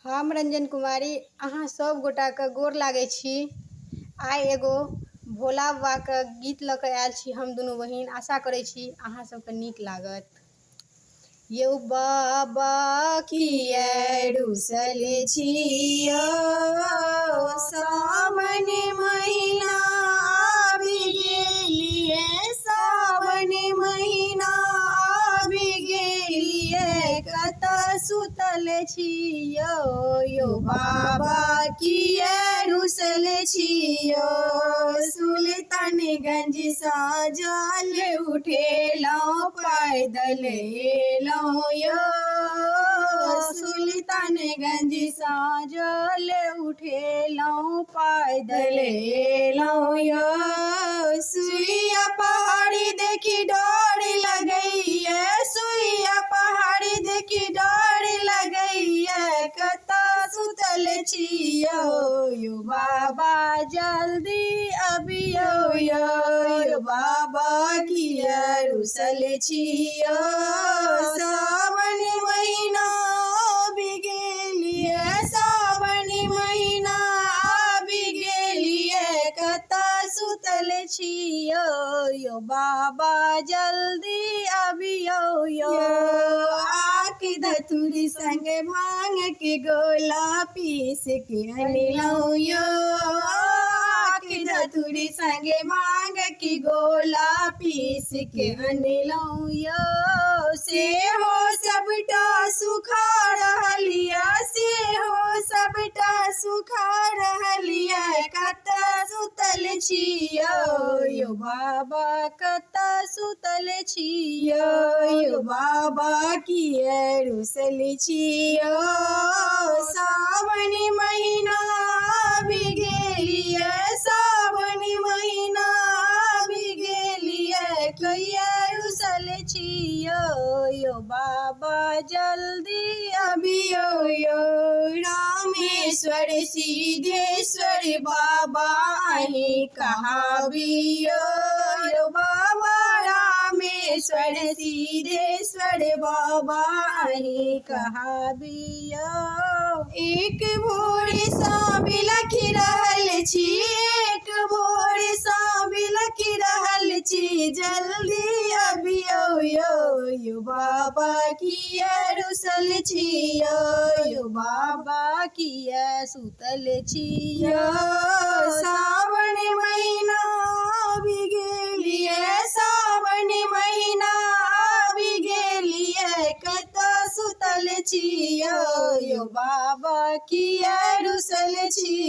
हम रंजन कुमारी अहाँ सब गोटा के गोर लागै छी। आइ एगो भोला बाबा के गीत लऽ कऽ आयल छी हम दुनू बहिन। आशा करै छी अहाँ सबके नीक लागत। यौ बाबा किया रुसल छियौ, सावन महीना आबि गेलियै, सावन महीना आबि गेलियै, कतऽ सुतल छियौ यौ बाबा किया रुसल छियौ। सुल्तानगंज सँ जल उठेलहुँ, पैदल एलहुँ यौ, सुल्तानगंज सँ जल उठेलहुँ, पैदल एलहुँ यौ। सुइया पहाड़ी देखी डर लगैया, सुइया पहाड़ी देखी डर लगैया, कतऽ सुतल छियौ यौ बाबा जल्दी अबियौ यौ बाबा किया रुसल छियौ। सावन महीना आबि गेलियै, सावन महीना आबि गेलियै, कतऽ सुतल छियौ यौ बाबा जल्दी अबियौ यौ। आक धतूरी संग भांग के गोला पीस के अनलहुँ यौ, आक धतूरी संग भांग के गोला पीस के अनलहुँ यौ। सेहो सबटा सुखा रहल यऽ, सेहो सबटा सुखा रहल यऽ, कतऽ सुतल छियौ यौ बाबा, कतऽ सुतल छियौ यौ बाबा किया रुसल छियौ। सावन महीना आबि गेलियै, सावन महीना आबि गेलियै, किया रुसल छियौ यौ बाबा जल्दी अबियौ यौ। रामेश्वर सिद्धेश्वर बाबा अहीं कहाबियौ यौ बाबा, रामेश्वर सिद्धेश्वर बाबा अहीं कहाबियौ। एक भोर सँ बिलखि रहल छी, एक भोर सँ बिलखि रहल छी, जल्दी अबियौ यौ बाबा किया रुसल छियौ यौ बाबा किया सुतल छियौ। सावन महीना आबि गेलियै, सावन महीना आबि गेलियै, कतऽ सुतल छियौ यौ बाबा किया रुसल छियौ।